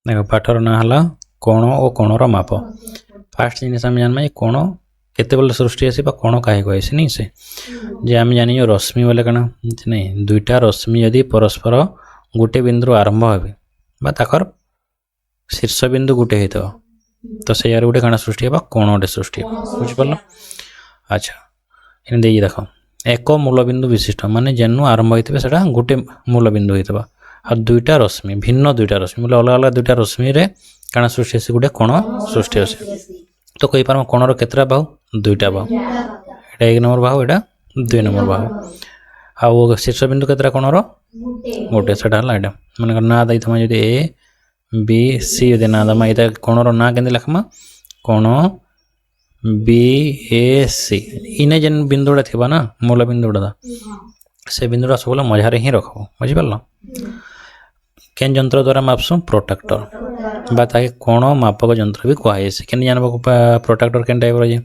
देख पाठर ना है कोण और कोणर माप। फास्ट जिनिस आम जाना कोण केते बेले सृष्टि आसी कोण कहीं कहसी नहीं से जे आम जानी रश्मि बोले कण नहीं दुईटा रश्मि यदि परस्पर गोटे बिंदु आरंभ हे ताकर शीर्ष बिंदु गोटे हो तो से यार गोटे कण सृष्टि हे कोण गोटे सृष्टि बुझिपार। अच्छा इन देख एक मूलबिंदु विशिष्ट माने जेनु आरंभ होता है गोटे मूलबिंदु होता आ दुईटा रश्मि भिन्न दुईटा रश्मि बोले अलग अलग दुईटा रश्मि रे काण सृष्टि से गोटे कोण सृष्टि हे तो कही पार कोणर केतटा बाहु दुईटा बाहु एटा एक नंबर बाहु एटा दुई नंबर बाहु आउ शीर्ष बिंदु केतटा कोणर गोटे से एटा माने ना दैथमा जदि ए बी सी यदि ना दमा एटा कोणर ना केंदे लिखमा कोण बी ए सी इने जेन बिंदुटा थिबा ना मूल बिंदुटा से बिंदुटा सब मझारे ही रखब बुझिपारल। केन यंत्र द्वारा मापसु प्रोट्रैक्टर बा ताके कोण मापक यंत्र भी कहै से केन जानबो प्रोट्रैक्टर केन टाइप रे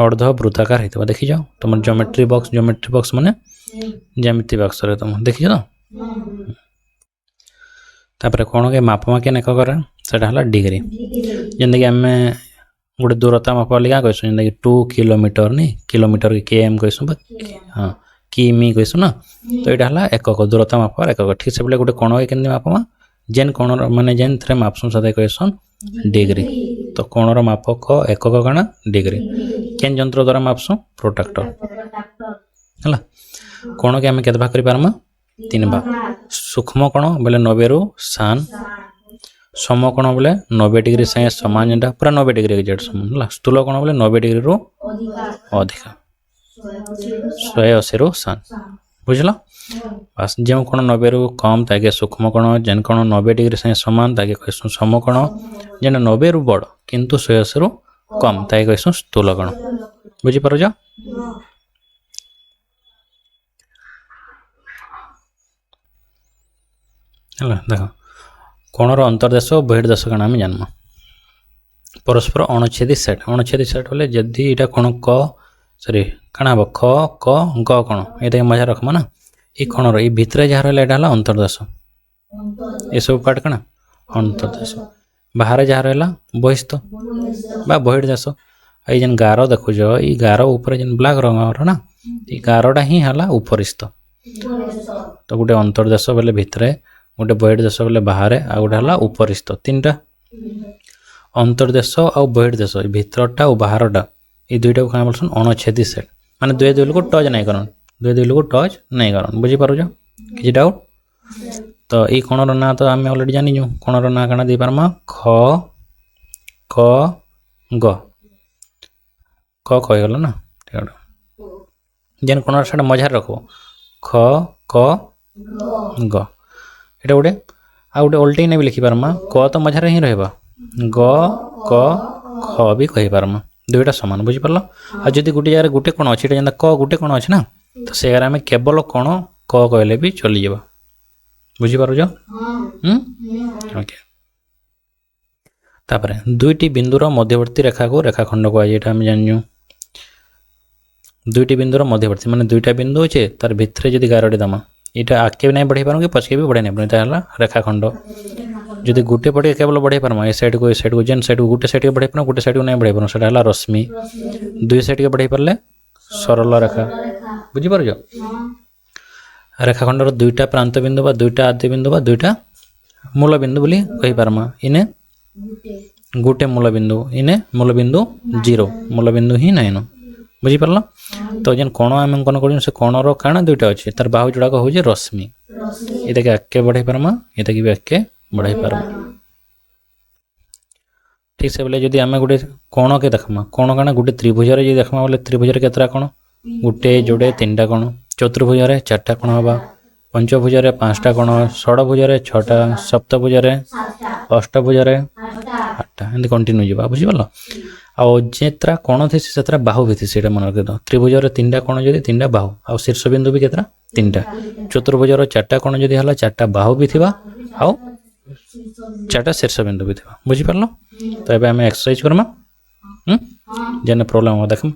अर्ध वृत्ताकार हेतबा देखि जाओ तुम ज्योमेट्री बॉक्स माने ज्यामिति बॉक्स रे तुम देखि जाओ तापर कोण के मापमा केन एक करे सेटा हला डिग्री जेंदे कि हमें गोटे दूरता माप लिया कहसु जेंदे कि 2 किलोमीटर नहीं किलोमीटर के एम कहसु हां किमी कहसु ना तो एटा हला एकक दूरता माप एकक ठीक से बोले गोटे कोण के केन मापमा जेन कोण माने जेन थरे मापसु सदा कहसन डिग्री तो कोणर मापक एकक कण डिग्री केन यंत्र द्वारा मापसु प्रोट्रैक्टर हला कोण के हमें केते भाग करि पारमा 3 भाग सूक्ष्म कोण बोले 90 रु सान समकोण बोले 90 डिग्री से समान जेटा पूरा 90 डिग्री एक्जेक्ट समान हला स्थूल कोण बोले 90 डिग्री रु अधिक 180 रु सान बुझला बस जो कोण 90 रु कम ताके सूक्ष्म कोण जेन कोण 90 डिग्री से समान ताके कहसु समकोण जेन 90 रु बड़ किंतु 180 रु कम ताके कहसु स्थूल कोण बुझि पारो जा। हला देखो कोणर अंतर्देश और बहिर्देश कण आम जानमा परस्पर अणुच्छेदी सेट बोले जदि एटा कोण क सॉरी कण हम ख क ग कोण एटा मजा रखमा ना ये कोणर ये भितरे जहाँ रहा एटा हला अंतर्देश ये सब पार्ट कण अंतर्देश बाहर जहाँ रहा बहिस्थ बा बहिर्देश ये जेन गार देखुज ये गार ऊपर जेन ब्लैक रंग ना ये गारटा ही हला उपरिस्थ तो गोटे अंतर्देश बोले भितरे गोटे बहिर्देश बोले बाहर आ गोटे हला उपरिस्थ तीनटा अंतर्देश और बहिर्देश भितरटा और बाहरटा ये दुईटा क्या बोलसन अणुच्छेदी सेट माने दुई दुई लोग टच नहीं करन दुई दुई लोग टच नहीं करन बुझी पारो जो किछि डाउट तो ये कोणर ना तो आम ऑलरेडी जानी जो कोणर ना काना दे पारमा ख क ग क कहि गलो ना ठीक जेन कोणर सेटा मझार रखो ख क ग एटा गोटे आ गोटे उल्टे नहीं भी लिखि पारमा क तो मझारे ही रहबा ग क ख भी कहि पारमा दुईटा समान बुझी पारल आ जदि गोटे जगह गोटे कोण अछि जेंदा क गोटे कोण अछि ना तो से आमे केवल कोण क कहले भी चली जेबा बुझी पारो जो ओके तापर दुईटी बिंदुर मध्यवर्ती रेखा को रेखाखंड को जेटा हम जानजु दुईटी बिंदुर मध्यवर्ती माने दुईटा बिंदु अछि तार भितरे जदि गारडी दमा एटा आके भी नहीं बढ़े पारो कि पछके भी बढ़े नहीं पारो ताला रेखाखंड जदि गोटे पटे केवल बढ़े पारमा ए साइड को जेन साइड को गोटे साइड के बढ़े पारो गोटे साइड को नहीं बढ़े पारो सेटा हला रश्मि दुई साइड के बढ़े पारले सरल रेखा बुझी पारो जो रेखाखंडर दुईटा प्रांत बिंदु बा दुईटा आद्य बिंदु बा दुईटा मूल बिंदु बोली कहि पारमा इने गोटे मूल बिंदु इने मूल बिंदु 0 मूल बिंदु ही नहीं न बुझी पारल तो जेन कोण आम अंकन कर से कोणर काण दुईटा अच्छे तार बाहु जोड़ाक हूँ रश्मि ये आगे बढ़े पारमा ये भी आगे बढ़े पारमा ठीक से बोले जदि आम गोटे कोण के देखमा कोण काण गोटे त्रिभुज देखमा बोले त्रिभुज केतरा कोण गोटे जोड़े 3टा कोण चतुर्भुज 4टा कोण हवा पंचभुज 5टा कोण षडभुज 6टा सप्तभुज 8भुज 8टा एंड कंटिन्यू जीवा बुझी पारल आ जेतरा कोण थी सेतरा बाहु भी थी सेटा मन रख दो त्रिभुज 3टा कोण जदि 3टा बाहु आ शीर्ष बिंदु भी केतरा 3टा चतुर्भुज 4टा कोण जदि हला 4टा बाहु भी थिबा आ 4टा शीर्ष बिंदु भी थिबा बुझी पारलो तो एबे हम एक्सरसाइज करमा जेने प्रॉब्लम हो देखम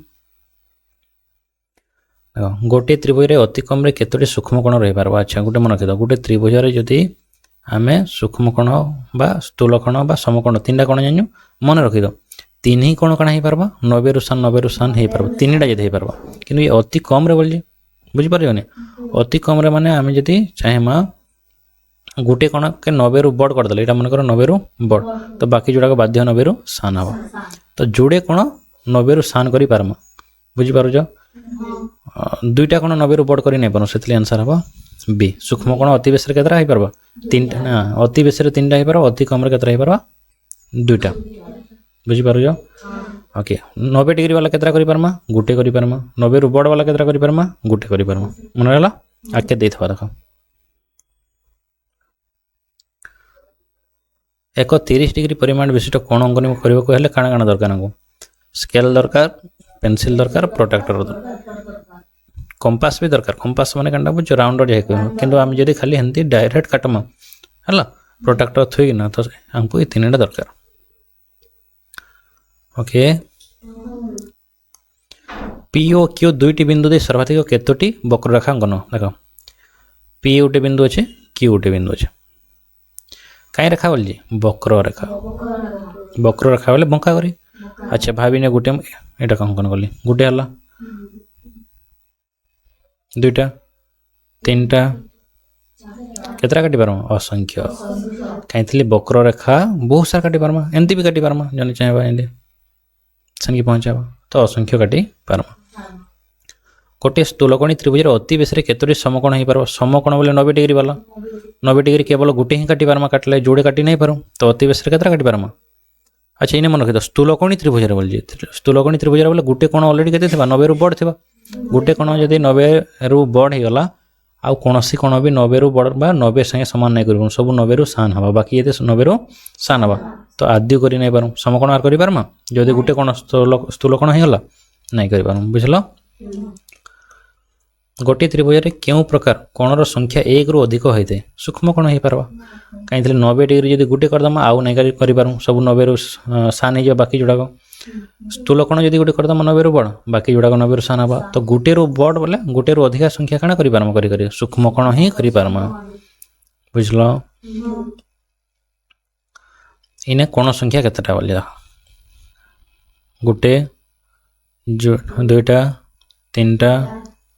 गोटे त्रिभुज रे अति कम रे केतोटी सूक्ष्म कोण रही पारबा अच्छा गोटे मन रख दो गोटे त्रिभुज रे जदि आमे सूक्ष्म कोण बा स्थूल कोण बा समकोण तीन कोण जानु मन रखी दो तीन ही कोण कण हो पारबा 90 रु सान हो पारबा तीन टा जदि हो पारबा किंतु ये अति कम रे बोलजे बुझी पारियोनी अति कम रे माने आमे जदि चाहेमा गोटे कोण के 90 रु बड़ कर देले एटा मन कर 90 रु बड़ तो बाकी जोडा को बाध्य 90 रु सान हबा तो जोडे कोण 90 रु सान करि पारमा बुझी पारुजो दुईटा कोण 90 रु बड़ करि नै पारो सेतले आंसर हबा बी सूक्ष्म कोण अति बेसर केतरा हो पारबा तीनटा ना अति बेसर तीनटा हो पारबा अति कम रे केतरा हो पारबा दुईटा बुझी पारुजो ओके 90 डिग्री वाला केतरा करि पारमा गुटे करि पारमा 90 रु बड़ वाला केतरा करि पारमा गुटे करि पारमा मन रहला आके देथवा देखो एक 30 डिग्री परिमाण विशिष्ट कोण अंकन करबा को हेले काना काना दरकार हमको स्केल दरकार पेंसिल दरकार प्रोट्रैक्टर कंपास भी दरकार कंपास माने कंडा बुझ राउंड जाय किंतु हम जदी खाली हंती डायरेक्ट काटमा हला प्रोट्रैक्टर थई ना तो हमको ये तीनटा दरकार ओके पी ओ क्यू दुईटी बिंदु दे सर्वाधिक केतोटी वक्ररेखा अंकन देखो पी उटे बिंदु अछि क्यू उटे बिंदु अछि काई रेखा बोल जी वक्ररेखा बोले बंका करी अच्छा भाविने गुटे एटा अंकन कली गुटे हला दुईटा तीनटा केतरा काटी पारमा असंख्य काईथले वक्ररेखा बहुत सारा काटी पारमा एंती भी काटी पारमा जने चाहेबा एंदी सनकी पहुंचाबा तो असंख्य काटी पारमा गोटे स्थूलकोणी त्रिभुज अति बेसरे केतोटी समकोण हो पार समकोण बोले 90 डिग्री वाला 90 डिग्री केवल गोटे ही काटी पारमा काटले जोड़े काटी नहीं पारू तो अति बेसरे केतरा काटी पारमा अच्छा इने मन रखिद स्थूलकोणी त्रिभुज बोल जी स्थूलकोणी त्रिभुज बोले गोटे कोण ऑलरेडी केते थिबा 90 रु बड़ थिबा गोटे कोण जदी 90 रु बड़ हे गला आ कोनोसी कोण भी 90 रु बड़ बा 90 संगे समान नहीं करू सब 90 रु सान हवा बाकी ये 90 रु सान हवा तो आद्य करी नहीं पारू समकोण आर करी पारमा जदी गोटे कोण स्थूलकोण हे गला नहीं करी पारू बुझलो गोटे त्रिभुज रे केउ प्रकार कोणर संख्या 1 रु अधिक होइते सूक्ष्म कोण हे पारबा काईथले 90 डिग्री जदी गुटे करदमा आउ नै करि पारू सब 90 रु सान हे बाकी जोडा स्थूल कोण जदी गुटे करदमा 90 रु बड़ बाकी जोडा 90 रु सान हबा तो गुटे रु बड़ बोले गुटे रु अधिक संख्या काना करि पारमा करि सूक्ष्म कोण ही करि पारमा बुझलो इने कोण संख्या केतटा बोले गुटे दुईटा तीनटा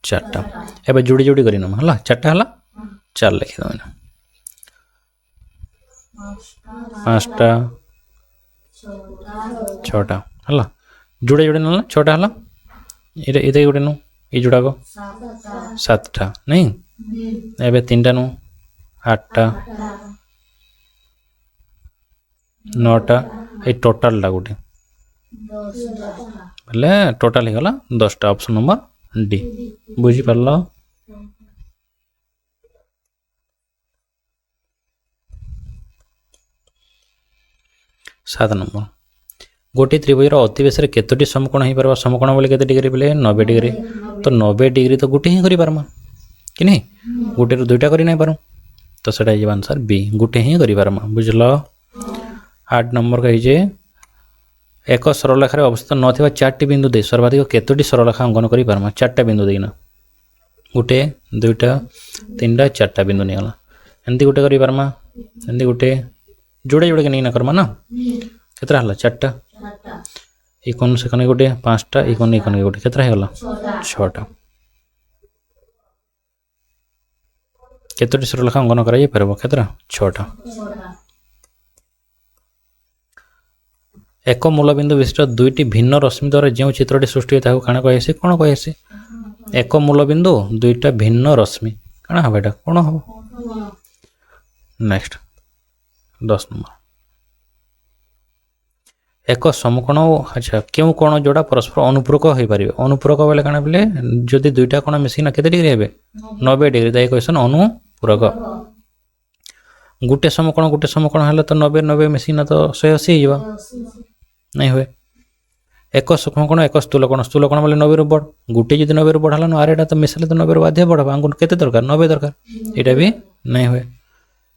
चारटा एबे जोड़ी जोड़ी करिन हला चारटा हला चार लिखि दो पांचटा छटा हला जोड़े जोड़े नला छटा हला इरे इदे जोड़े नु ई जोड़ा को सातटा नहीं एबे तीनटा नु आठटा नौटा ए टोटल ला गुटे भले टोटल ही गला 10टा ऑप्शन नंबर डी बुझी पारलो 7 नंबर गोटे त्रिभुज अति बेस केतोटी समकोण हो पार समकोण बोले केते डिग्री बोले 90 डिग्री तो 90 डिग्री तो गोटे ही करि पारमा कि नहीं गोटे रु दुईटा करि नै पारू तो सेटा हे आंसर बी गोटे ही करि पारमा बुझलो 8 नंबर कहि जे एक सरलरेखा अवस्थित नथिबा 4टी बिंदु दे सर्वाधिक केतोटी सरलरेखा अंकन करि पारमा 4टा बिंदु देना गोटे दुईटा तीनटा 4टा बिंदु निगला एंती गोटे करि पारमा एंती गोटे जोड़े जोड़े के नहीं ना करमा ना केतरा हला 4टा ई कोन से कने गोटे 5टा ई कोन गोटे केतरा हे गला 6टा केतोटी सरलरेखा अंकन करा जाय परबो केतरा 6टा एक मूलबिंदु विशिष्ट दुईटी भिन्न रश्मि द्वारा जो चित्रटी सृष्टि होता है काना कहे कौन कहे एक मूलबिंदु दुईटा भिन्न रश्मि काना हम एटा कौन हम नेक्स्ट 10 नंबर एक समकोण अच्छा क्यों कोण जोड़ा परस्पर अनुपूरक हो पारे अनुपूरक बोले काना बोले जदि दुईटा कोण मिसिना केते डिग्री हेबे 90 डिग्री दै क्वेश्चन अनुपूरक गुटे समकोण हले तो 90 90 मिसिना तो 180 हिबा नहीं हुए एक सूक्ष्मकोण एक स्थूलकोण बोले 90 रु बड़ गुटे जदि 90 रु बढ़ाला आर एटा तो मिसले तो 90 रु बाध्य बढ़ा आंगुन केते दरकार 90 दरकार एटा भी नहीं हुए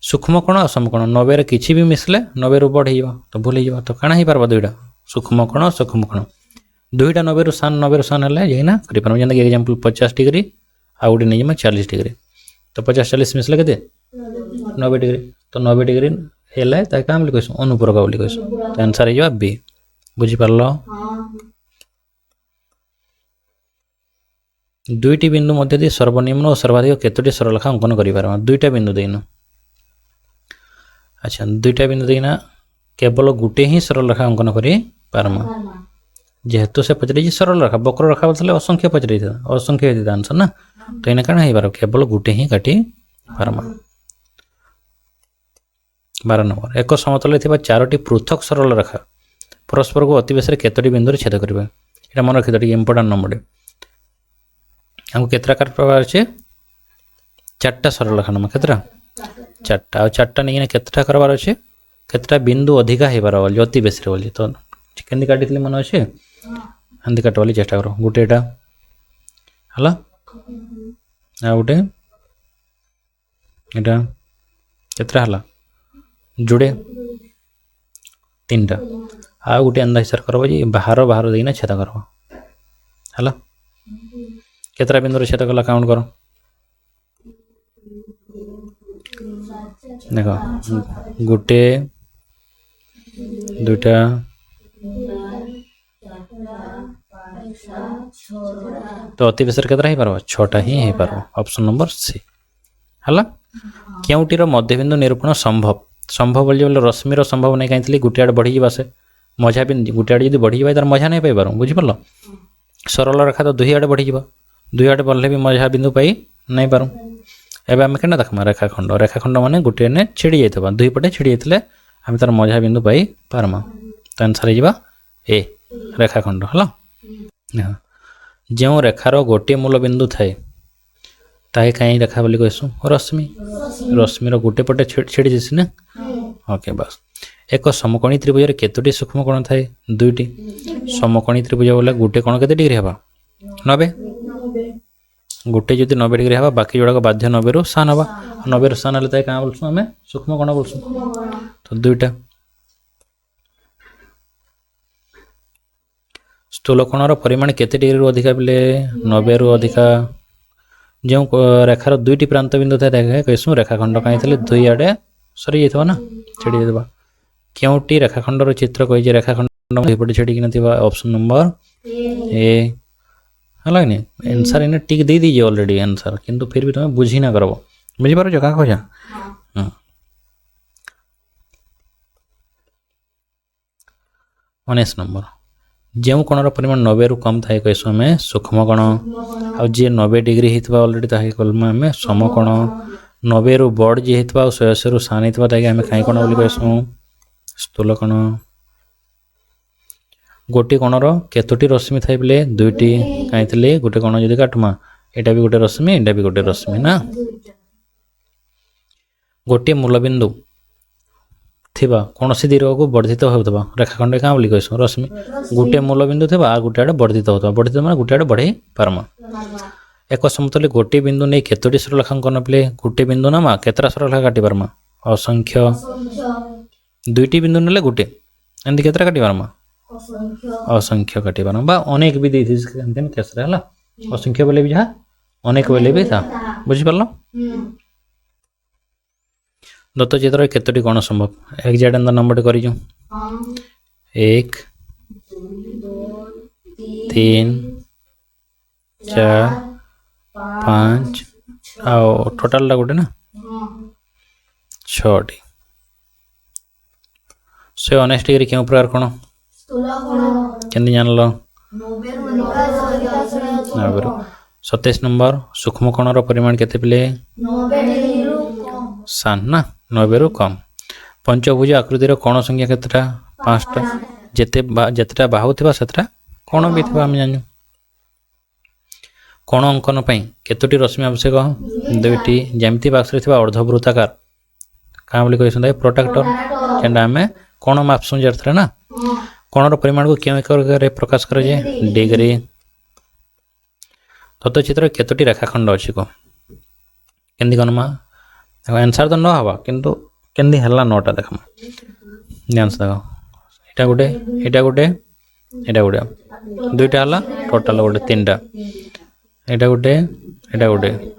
सूक्ष्मकोण और समकोण 90 रे किछि भी मिसले 90 रु बढ़ हिबा तो भूल हिबा तो काना ही पारबा दुईटा सूक्ष्मकोण दुईटा 90 रु सान हले जेना करि परम जेना एग्जांपल 50 डिग्री आ गुटे नै जमा 40 डिग्री तो 50 40 मिसले केते 90 डिग्री तो 90 डिग्री हेल्ला ताके क्या बोली कहूँ अनुपूरक बोली कहूँ तो आंसर हो बी बुझीपार दुईटी बिंदु मध्य दे सर्वनिम्न और सर्वाधिक केतोटी सरलरेखा अंकन कर दुईटा बिंदु देना अच्छा दुईटा बिंदु देना केवल गोटे ही सरलरेखा अंकन कर पारमा जेहेतु से पचारे सरल रेखा वक्र रेखा बोलते असंख्य पचारे असंख्य होता आंसर ना तो इन्हें कण हो केवल गोटे ही काटी पारमा 12 नंबर एक समतल चारोटी पृथक सरल रेखा परस्पर को अतिवेश केतोटी बिंदु छेद करेंगे यहाँ मन रखी इंपोर्टाट नंबर हमको केतरा प्रकार अच्छे 4टा सरल रेखा नंबर केतरा 4टा आ 4टा नहीं केतटा करवार अच्छे केतटा बिंदु अधिका हो पार बोली अतिवेश बोली तो केमती काटी मन अच्छे एमती काट बोली चेष्टा कर गोटेटा है आ गोटे यहाँ केतटा है जोड़े 3टा आ गोटे अंदा हिसाब कर बाहर बाहर देना छेद कर है केतरा बिंदु छेद कला काउंट कर देख गोटे 2टा 4 तो अतिवेश केतरा हो पार 6टा ही हो पार ऑप्शन नंबर सी है केउटीर मध्यबिंदु निरूपण संभव संभव बोली रश्मिर संभव नहीं कहीं गोटे आड़े बढ़ी जा से मझा बिंदु गोटे आड़े बढ़ी जाए तार मझा नहीं पाइबार बुझिपार सरल रेखा तो 2 आड़े बढ़ी जा 2 आड़े बढ़ले भी मझा बिंदु पाई नहीं पारूँ एवं आम क्या देखा रेखाखंड माने गोटे ने छिड़ी जाता 2 पटे छिड़ी जाते आम तार मझा बिंदु पाई पारमा तो आंसर हो ए रेखाखंड है जो रेखार गोटे मूल बिंदु थाए ताहे कहीं रेखा बोली कहूँ रश्मि रश्मिर गोटे पटे छिड़ी जासी ना ओके बस एक समकोणी त्रिभुज केतोटी सूक्ष्म कोण थाए 2टी समकोणी त्रिभुज बोले गोटे कोण केते डिग्री हवा 90 गोटे जो 90 डिग्री हवा बाकी जोड़ाक बाध्य 90 रु सान हवा 90 रु सान हेल्ले क्या बोलूँ आम सूक्ष्म कोण बोलूँ तो 2टा स्थूल कोणर परिमाण केते डिग्री रु अधिका बोले 90 रु अधिका जो रेखार 2टी प्रांत बिंदु था कहूँ रेखाखंड कहीं 2 आड़े सरी जाइए ना छिड़ी जाइए क्योंटी रेखाखंडर चित्र कही रेखाखंड पटे छिड़ी ऑप्शन नंबर ए है आंसर इन्हें टिक दे दीजिए ऑलरेडी आंसर किंतु फिर भी तुम्हें बुझी ना कर बुझीपार क्या कह 19 नंबर जो कोणर परिमाण 90 रु कम थाए कहूँ आम सूक्ष्म कोण आ जी 90 डिग्री होता अलरेडी कहूँ आम समकोण 90 रु बड़ जी होता 180 रु सान होता आम कहीं कोण बोली कहूँ स्थूल कोण गोटे कोणर केतोटी रश्मि थाए बोले 2टी कहीं गोटे कोण जो काटमा यहाँ भी गोटे रश्मि यहाँ भी गोटे रश्मि ना गोटे मूलबिंदु थिबा कौन सी दीर्घ को वर्धित होता रेखाखंड क्या बोली कहूँ रश्मि गोटे मूलबिंदु थी आ गोटे आड़े वर्धित होता वर्धित मैंने गोटे आड़े बढ़े पारमा एक समतल गोटे बिंदु नहीं केतोटी सरलरेखांकन पे गोटे बिंदु ना माँ केतरा सरलरेखा काटी पारमा असंख्य 2टी बिंदु ना गोटे एमती केतरा काटी पारमा असंख्य काटी पारमा बा अनेक भी देती केस है असंख्य बोले भी जहाँ अनेक बोले भी था बुझीपार दत्त चित्र केतोटी कोण संभव एक्जाक्ट नंबर कर 1 3 4 5 आओ टोटाल गोटे ना 6टी 119 डिग्री क्यों प्रकार कोण केमती जान 27 नंबर सूक्ष्म कोणर परिमाण केते पिले सान ना 90 रु कम पंचभुज आकृतिर कोण संख्या केतटा 5टा जितेटा बाहु थिबा सेतटा कोण भी थिबा हम जानु कोण अंकन पई केतोटी रश्मि आवश्यक 2टी जेमती बाक्स रे थिबा अर्धवृत्ताकार का बोली कहसन प्रोटेक्टर केंडा हमें कोण मापसु जरथरे ना कोणर परिमाण को क्यों एक प्रकाश कर जाए डिग्री दत्त चित्र केतोटी रेखाखंड अच्छी को केमती गणमा आंसर तो न हवा किंतु केमती हल्ला 9टा देखमा ध्यान से देखो एटा गोटे एटा गोटे एटा गोटे 2टा हल्ला टोटल गोटे 3टा एटा गोटे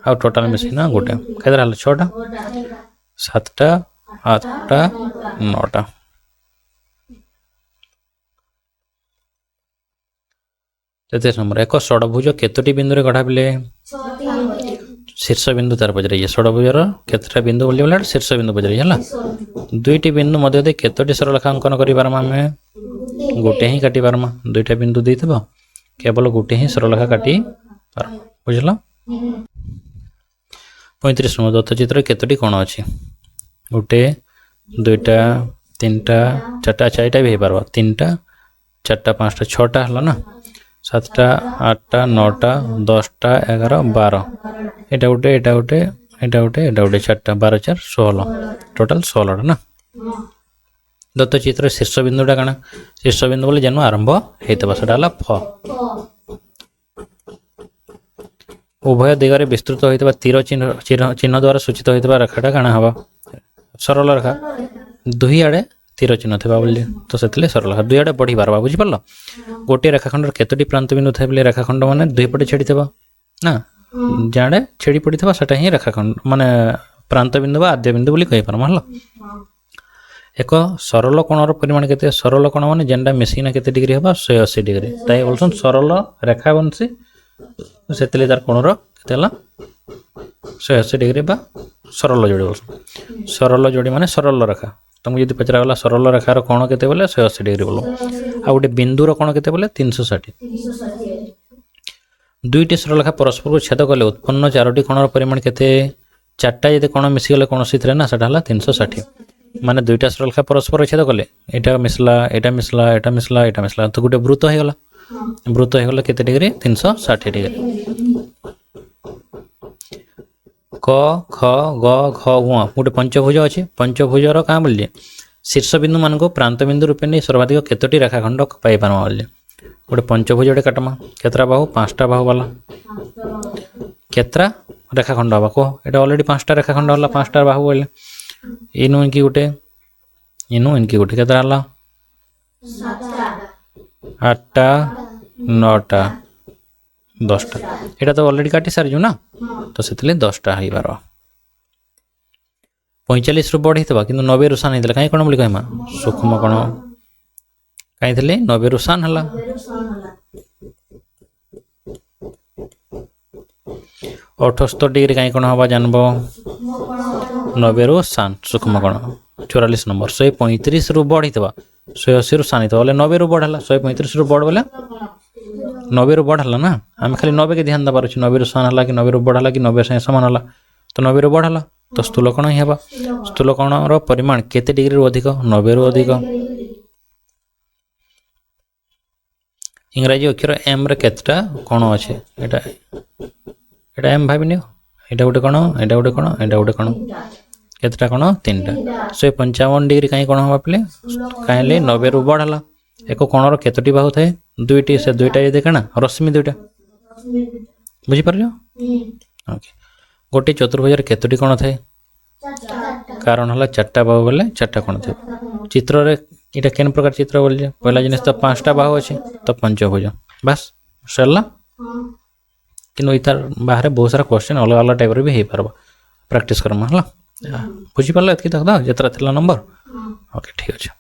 आ टोटल मिसी ना गोटे केतरा हल्ला 6टा 7टा आठटा नौटा। तेतीस नंबर एक षडभुज केतोटी बिंदु रे गढ़ा बिले शीर्ष बिंदु तार पचर षडभुजर केतटा बिंदु बोली बोला शीर्ष बिंदु पचर है दुईटी बिंदु मध्य दे केतोटी सरलरेखा अंकन कर गोटे ही काटी पार्मा दुईटा बिंदु दी केवल गोटे ही सरलरेखा काटी पार्मा बुझल। 35 नंबर दत्त चित्र केतोटी कोण अच्छी गोटे दुईटा तीनटा चार्टा चारिटा भी हो पार तीनटा चार्टा पाँचटा छटा है ना सातटा आठटा नौटा 10टा 11 12 एटा गोटे एटा गोटे एटा गोटे एटा गोटे चार्टा 12 4 16 टोटाल 16टा ना। दत्त चित्र शीर्ष बिंदुटा काଣା शीर्ष बिंदु बोले जेनु आरंभ होता सेटा फ उभय दिगरे विस्तृत होता तीर चिन्ह द्वारा सूचित होता रेखाटा काଣା हवा सरल रेखा दुई आड़े तीर चिन्ह था बोली तो से सरल रेखा दुई आड़े बढ़ी पार्बा बुझिपार गोटे रेखाखंड केतोटी प्रांत बिंदु था बोले रेखाखंड माने दुई पटे छेड़ी ना जाड़े छेड़ी पड़ी सेटा ही रेखाखंड माने प्रांत बिंदु बा आद्य बिंदु बोली कहि पारमा हला। एक सरल कोणर परिमाण केते सरल कोण माने जेंडा मिसिना केते डिग्री हबा 180 डिग्री ताई बोलछन सरल रेखा बनसी सेतले तार कोणर केते हला 180 डिग्री बा सरल जोड़ी बोलछन सरल जोड़ी माने सरल रेखा तुमको यदि पचरा गला सरल रेखार कोण केते बोले 180 डिग्री बोलो आ गोटे बिंदुर कोण केते बोले 360 दुईटी सरलरेखा परस्पर को छेद कले उत्पन्न चारोटी कोणर परिमाण केते चारटा यदि कोण मिसी गले कोनोसी थरे ना सेटा हला 360 माने दुईटा सरलरेखा परस्पर छेद कले एटा मिसला एटा मिसला एटा मिसला एटा मिसला तो गोटे वृत्त हो गला केते डिग्री 360 डिग्री। क ख ग घ उ गोटे पंचभुज अच्छे पंचभुजर क्या बोलिए शीर्ष बिंदु मान को प्रांत बिंदु रूपे नहीं सर्वाधिक केतोटी रेखाखंड पाई पारमा बोलिए गोटे पंचभुज काटमा केतरा बाहु 5टा बाहु वाला केतरा रेखाखंड हवा कह ये अलरेडी 5टा रेखाखंड है 5टा बाहु बोले इनु इनकी गोटे केतरा हला 8टा 9टा 10टा यहाँ तो अलरेडी काटी सारी ना तो से 10टा हो पार 45 रु बढ़ होता कि 90 रु सान होता कहीं कौन बोली कहमा सूक्ष्म कोण कहीं 90 रु सान है 78 डिग्री कहीं कौन हवा जानब 90 रु सान सूक्ष्म कोण 44 नंबर 135 रु बढ़ होता 180 रु सान होता 90 रु बढ़ है 135 रु बढ़ बोले 90 रु बढ़ ना आम खाली 90 के ध्यान देवार 90 रु सान है कि 90 रु बढ़ है कि 90 से सामान है तो 90 रु बढ़ तो स्थूल कोण ही हवा स्थूल कोणर परिमाण केते डिग्री रु अधिक 90 रु अधिक। इंग्राजी अक्षर एम रे केतटा कोण अच्छे एटा एम भाविनी एटा गोटे कोण एटा गोटे कोण एटा गोटे कोण केतटा कोण 3टा 155 डिग्री कहीं कोण हवा पे कहीं 90 रु बढ़ एक कोणर केतोटी बाहु थाए दुईटी से दुईटा ये देखा रश्मि दुईटा बुझीपार ओके गोटे चतुर्भुज केतोटी कोण थाए कारण है 4टा बाहु बोले 4टा कोण थे चित्र रे इटा केन प्रकार चित्र बोलिए पहला जिनिस तो 5टा बाहु अच्छे तो पंचभुज बस सरला कि इतार बाहर बहुत सारा क्वेश्चन अलग अलग टाइप भी हो पार प्रैक्टिस करमा है बुझीपार ये तक जितना नंबर ओके ठीक अच्छे।